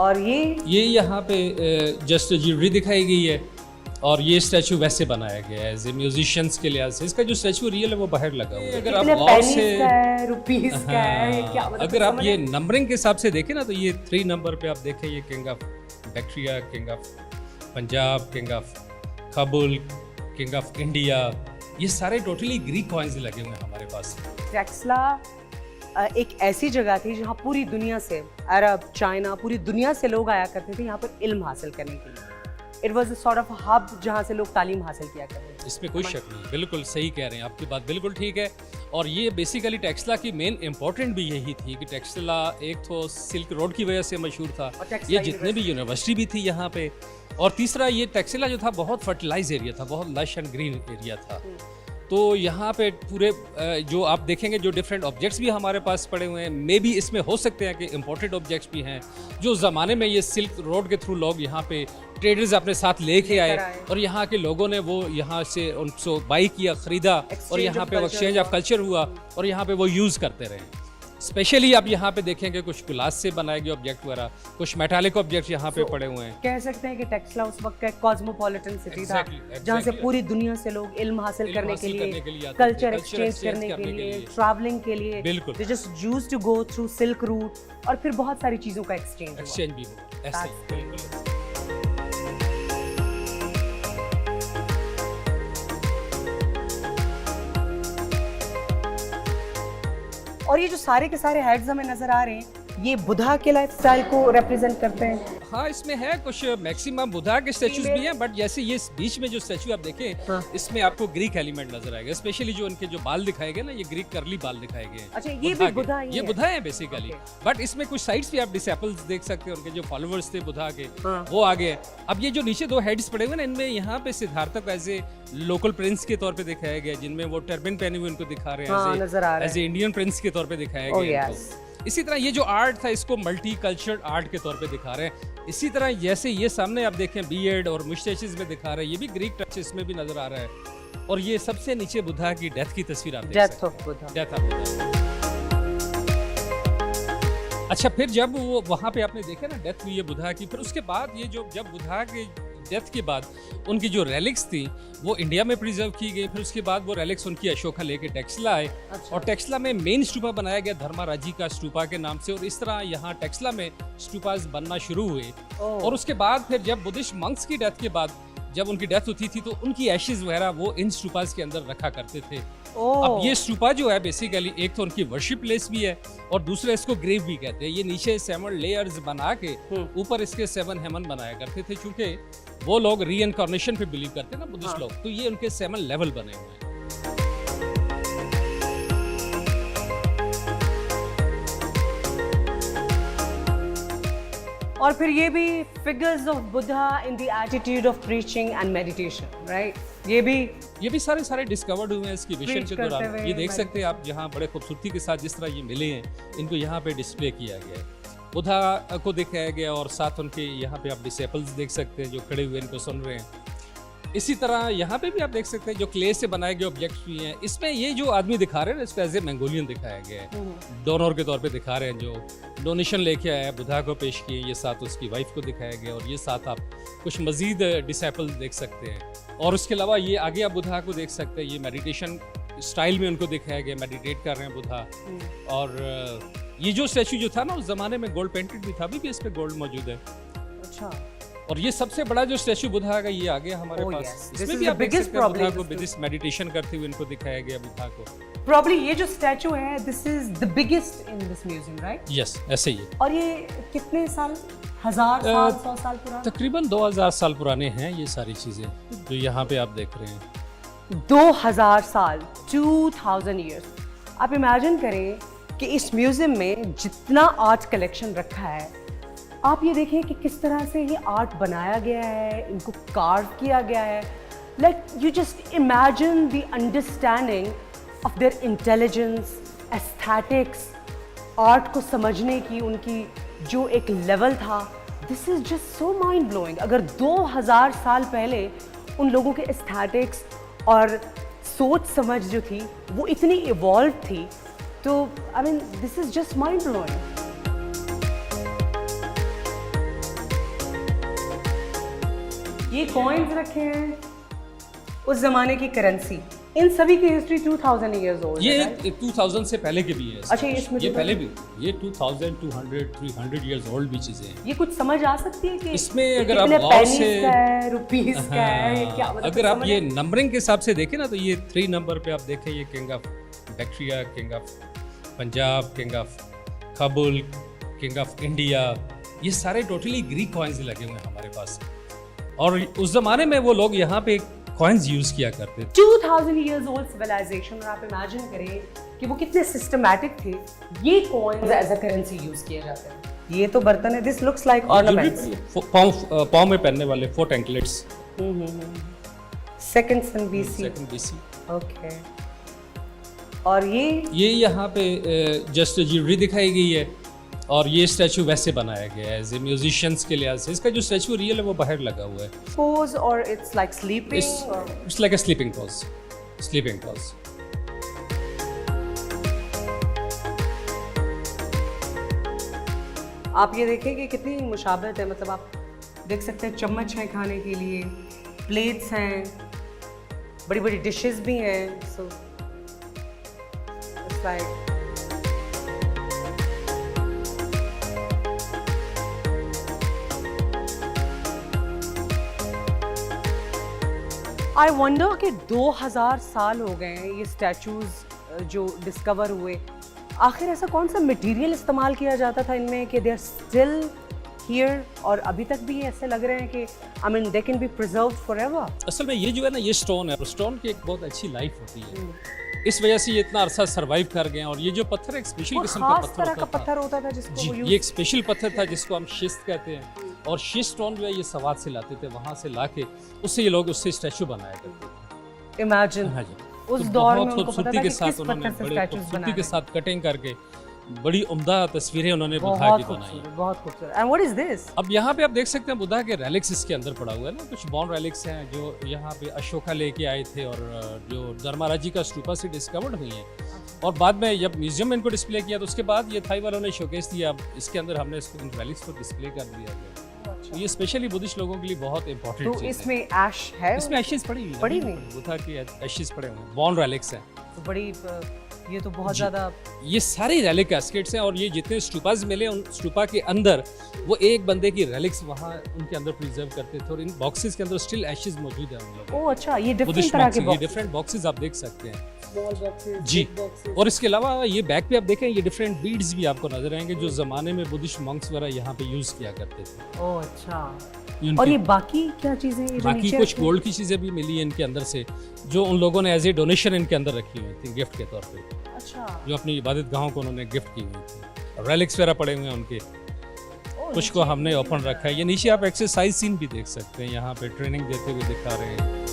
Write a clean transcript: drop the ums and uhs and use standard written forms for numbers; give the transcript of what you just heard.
और ये यहाँ पे जस्ट ज्वेलरी दिखाई गई है और ये स्टैचू वैसे बनाया गया है एज ए म्यूजिशियंस के लिहाज से। इसका जो स्टैचू रियल है वो बाहर लगा हुआ है। अगर आप गौर से रुपीस का है, ये क्या मतलब अगर आप ये नंबरिंग के हिसाब से देखें ना तो ये 3 नंबर पे आप देखें, ये king of Bactria, king of Punjab, king of Kabul, king of India, ये सारे टोटली ग्रीक कॉइन्स लगे हुए हैं हमारे पास। टेक्सला एक ऐसी जगह थी जहाँ पूरी दुनिया से, अरब, चाइना, पूरी दुनिया से लोग आया करते थे यहाँ पर इल्म हासिल करने के लिए। It was a sort of hub जहाँ से लोग तालीम हासिल किया करते थे। इसमें कोई शक नहीं, बिल्कुल सही कह रहे हैं, आपकी बात बिल्कुल ठीक है। और ये बेसिकली टेक्सला की मेन इंपॉर्टेंट भी यही थी कि टेक्सला एक तो सिल्क रोड की वजह से मशहूर था, ये जितने भी यूनिवर्सिटी भी थी यहाँ पे, और तीसरा ये टेक्सला जो था बहुत फर्टिलाइज एरिया था, बहुत लश एंड ग्रीन एरिया था। तो यहाँ पे पूरे जो आप देखेंगे जो डिफरेंट ऑब्जेक्ट्स भी हमारे पास पड़े हुए हैं, मे भी इसमें हो सकते हैं कि इम्पोर्टेड ऑब्जेक्ट्स भी हैं जो ज़माने में ये सिल्क रोड के थ्रू लोग यहाँ पे ट्रेडर्स अपने साथ लेके आए और यहाँ के लोगों ने वो यहाँ से उनको बाई किया, ख़रीदा और यहाँ पे एक्सचेंज ऑफ कल्चर हुआ और यहाँ पे वो यूज़ करते रहे। स्पेशली आप यहाँ पे देखेंगे कुछ ग्लास से बनाए गए ऑब्जेक्ट वगैरह, कुछ मेटालिक ऑब्जेक्ट्स यहाँ पे पड़े हुए हैं। कह सकते हैं कि टेक्सला उस वक्त का कॉस्मोपॉलिटन सिटी था जहाँ से पूरी दुनिया से लोग इल्म हासिल करने के लिए, कल्चर एक्सचेंज करने के लिए, ट्रैवलिंग के लिए, बिल्कुल they just used to go through Silk Route और फिर बहुत सारी चीजों का एक्सचेंज भी हुआ। ऐसे ही बिल्कुल। और ये जो सारे के सारे हेड्स हमें नजर आ रहे हैं, ये बुद्धा के लाइफस्टाइल को रिप्रेजेंट करते हैं। हाँ, इसमें है कुछ मैक्सिमम बुद्धा के स्टैचूज भी हैं, बट जैसे ये बीच में जो स्टैचू आप देखें, हाँ। इसमें आपको ग्रीक एलिमेंट नजर आएगा, स्पेशली जो उनके जो बाल दिखाए गए ना, ये ग्रीक कर्ली बाल दिखाए गए हैं। अच्छा, ये भी बुद्धा ही ये बुद्धा है बेसिकली, बट इसमें कुछ साइड्स भी आप डिसेपल्स देख सकते हैं, उनके जो फॉलोअर्स थे बुद्धा के, हाँ। वो आगे। अब ये जो नीचे 2 हेड्स पड़े हुए ना, इनमें यहाँ पे सिद्धार्थ को एज ए लोकल प्रिंस के तौर पे दिखाया गया, जिनमें वो टर्बन पहने हुए उनको दिखा रहे हैं, एज ए इंडियन प्रिंस के तौर पे दिखाया गया। इसी तरह ये जो आर्ट था, इसको मल्टी कल्चर्ड आर्ट के तौर पे दिखा रहे हैं। इसी तरह जैसे ये सामने आप देखें बियर्ड और मुस्टैचेस में दिखा रहे हैं, ये भी ग्रीक टच इसमें भी नजर आ रहा है। और ये सबसे नीचे बुद्धा की डेथ की तस्वीर आप देख सकते हैं, डेथ ऑफ बुद्धा। अच्छा, फिर जब वो वहाँ पे आपने देखा ना डेथ हुई है बुद्धा की, फिर उसके बाद ये जो जब बुद्धा के डेथ के बाद उनकी जो रेलिक्स थी वो इंडिया में प्रिजर्व की गई, फिर उसके बाद वो रेलिक्स उनकी अशोका लेके टेक्सला आए। अच्छा। और टेक्सला में मेन स्टूपा बनाया गया धर्माराजी का स्टूपा के नाम से, और इस तरह यहाँ टेक्सला में स्टूपास बनना शुरू हुए। और उसके बाद फिर जब बुद्धिस्ट मंक्स की डेथ के बाद जब उनकी डेथ होती थी तो उनकी एशेज वगैरह वो इन स्टूपास के अंदर रखा करते थे। अब ये स्टूपा जो है बेसिकली एक तो उनकी वर्शिप प्लेस भी है और दूसरा इसको ग्रेव भी कहते हैं। ये नीचे 7 लेयर्स बना के ऊपर इसके 7 हेमन बनाया करते थे, क्योंकि वो लोग रीइनकार्नेशन पे बिलीव करते हैं ना बुद्धिस्ट लोग, तो ये उनके 7 लेवल बने हुए हैं। और फिर ये भी figures of Buddha in the attitude of preaching and meditation, right? ये भी सारे डिस्कवर्ड हुए हैं इसकी विजन के दौरान। ये देख सकते हैं आप जहाँ बड़े खूबसूरती के साथ जिस तरह ये मिले हैं, इनको यहाँ पे डिस्प्ले किया गया है, बुद्धा को दिखाया गया और साथ उनके यहाँ पे आप डिसेपल्स देख सकते हैं जो खड़े हुए इनको सुन रहे हैं। इसी तरह यहाँ पे भी आप देख सकते हैं जो क्ले से बनाए गए ऑब्जेक्ट्स भी हैं। इसमें ये जो आदमी दिखा रहे हैं इसको एज ए मंगोलियन दिखाया गया है, डोनर के तौर पे दिखा रहे हैं, जो डोनेशन लेके आया बुद्धा को पेश किए, ये साथ उसकी वाइफ को दिखाया गया, और ये साथ आप कुछ मजीद डिसेपल्स देख सकते हैं। और उसके अलावा ये आगे आप बुद्धा को देख सकते हैं, ये मेडिटेशन स्टाइल में उनको दिखाया गया, मेडिटेट कर रहे हैं बुद्धा। और ये जो स्टैचू जो था ना उस जमाने में गोल्ड पेंटेड भी था, अभी भी इस पे गोल्ड मौजूद है। अच्छा। और ये सबसे बड़ा जो स्टैचू बुद्धा का ये आ गया हमारे पास। इसमें भी आप देख सकते हैं बुद्धा को बुद्धिस्ट मेडिटेशन करते हुए इनको दिखाया गया बुद्धा को। Probably ये जो स्टैचू है, this is the biggest in this museum, right? Yes, ऐसे ही। और ये कितने साल, 1000 साल, 100 साल पुराना? तकरीबन 2000 साल पुराने हैं ये सारी चीजें जो यहाँ पे आप देख रहे हैं। 2000 साल, 2000 years। आप इमेजिन करें कि इस म्यूजियम में जितना आर्ट कलेक्शन रखा है, आप ये देखें कि किस तरह से ये आर्ट बनाया गया है, इनको कार्व किया गया है। Like you just imagine the understanding of their intelligence, aesthetics, art को समझने की उनकी जो एक लेवल था, this is just so mind blowing. अगर 2000 साल पहले उन लोगों के एस्थेटिक्स और सोच समझ जो थी वो इतनी इवॉल्व थी, तो I mean this is just mind blowing. ये कॉइन्स रखे हैं, उस जमाने की करेंसी। इन सभी की हिस्ट्री 2000 इयर्स ओल्ड है। ये 2000 से पहले के भी है। अच्छा, इसमें ये पहले भी, ये 2200 300 इयर्स ओल्ड भी चीजें हैं। ये कुछ समझ आ सकती है कि इसमें ये अगर आप कितने गौर pennies से का है, रुपीस का है, हाँ, क्या मतलब अगर आप समझ ये है? नंबरिंग के हिसाब से देखें ना, तो ये 3 नंबर पे आप देखें, ये king of bacteria, king of Punjab, king of Kabul, king of India, ये सारे टोटली ग्रीक कॉइन्स लगे हुए हैं हमारे पास। और उस जमाने में वो लोग यहाँ पे कॉइन्स यूज किया करते थे। 2000 इयर्स ओल्ड सिविलाइजेशन, और आप इमेजिन करें कि वो कितने सिस्टमेटिक थे। ये coins as a currency use किए जाते हैं। ये तो बर्तन है, दिस लुक्स लाइक ऑर्नामेंट्स। पाँव में पहनने वाले फोर्ट एंकलेट्स, सेकंड सन बीसी। Second BC. ओके। और ये यहाँ पे जस्ट ज्वेलरी दिखाई गई है, और ये स्टैचू वैसे बनाया गया है एज ए म्यूजिशियंस के लिहाज से। इसका जो स्टैचू रियल है वो बाहर लगा हुआ है। पोज और it's like sleeping, it's like a sleeping pose, sleeping pose. आप ये देखें कि कितनी मुशाबहत है। मतलब आप देख सकते हैं चम्मच हैं खाने के लिए, प्लेट्स हैं, बड़ी बड़ी डिशेस भी हैं। So it's like I wonder कि 2000 साल हो गए हैं ये स्टैचूज जो डिस्कवर हुए। आखिर ऐसा कौन सा मटेरियल इस्तेमाल किया जाता था इनमें कि दे आर स्टिल हियर, और अभी तक भी ऐसे लग रहे हैं कि I mean they can be preserved forever. असल में ये जो है ना, ये स्टोन है, और स्टोन की एक बहुत अच्छी लाइफ होती है। इस वजह से ये इतना अरसा सरवाइव कर गए हैं। और ये जो पत्थर एक स्पेशल किस्म का पत्थर होता था जिसको जी, वो ये एक स्पेशल पत्थर था जिसको हम शिस्ट कहते हैं। और शिस्ट स्टोन जो है ये सवाद से लाते थे, वहाँ से लाके उससे ये लोग उससे स्टैचू बनाया करते थे। इमेजिन हाँ जी, उस तो दौर में बहुत उनको पता खूबसूरती था के कि साथ किस उन्होंने, पत्थर से बड़े स्टैचूज खूबसूरती के बनाए। साथ कटिंग करके बड़ी उम्दा तस्वीरें उन्होंने बुद्धा बहुत की बनाई। खूबसूरत, बहुत खूबसूरत। And what is this? अब यहाँ पे आप देख सकते हैं बुद्धा के रेलिक्स इसके अंदर पड़ा हुआ है ना, कुछ बॉन रेलिक्स हैं जो यहाँ पे अशोका लेके आए थे, और जो धर्माराजी का स्टूपा से डिस्कवर्ड हुई हैं। और बाद में जब म्यूजियम में इनको डिस्प्ले किया तो उसके बाद ये थाई वालों ने शोकेस दिया। अब इसके अंदर हमने इसको इन रेलिक्स को डिस्प्ले कर दिया गया। तो ये स्पेशली बुद्धिस्ट लोगों के लिए बहुत इंपॉर्टेंट तो चीज़ है। इसमें ऐश है, इसमें एशेस पड़ी हुई हैं, पड़ी हुई? बुद्धा की एशेस पड़े हुए हैं, बॉन रेलिक्स हैं। तो बड़ी ये तो बहुत ज्यादा। ये सारे रेलिक कैस्केट्स हैं, और ये जितने स्टूपाज मिले उन स्टूपा के अंदर वो एक बंदे की रेलिक्स वहाँ उनके अंदर प्रिजर्व करते थे। और इन बॉक्सेस के अंदर स्टिल एशेस मौजूद हैं उन लोगों ओह अच्छा, ये डिफरेंट बुद्धिस्ट तरह के ये बॉक्स, डिफरेंट बॉक्सेस आप देख सकते हैं स्मॉल बॉक्सेस, जी। Big boxes. और इसके अलावा ये बैक पे आप देखें, ये डिफरेंट बीड्स भी आपको नजर आएंगे जो जमाने में बुद्धिस्ट मॉन्क्स वगैरह यहाँ पे यूज किया करते थे। ओह अच्छा। ये और उनके- ये बाकी क्या चीजें हैं ये जो बाकी नीचे कुछ रखी हैं? गोल्ड की चीजें भी मिली हैं इनके अंदर से, जो उन लोगों ने एज ए डोनेशन इनके अंदर रखी हुई थी गिफ्ट के तौर पे, अच्छा। जो अपनी इबादत गाहों को उन्होंने गिफ्ट की हुई थी। रेलिक्स वगैरह पड़े हुए हैं उनके, ओह, कुछ को हमने ओपन रखा है। ये नीचे आप एक्सरसाइज सीन भी देख सकते हैं, यहाँ पे ट्रेनिंग देते हुए दिखा रहे हैं।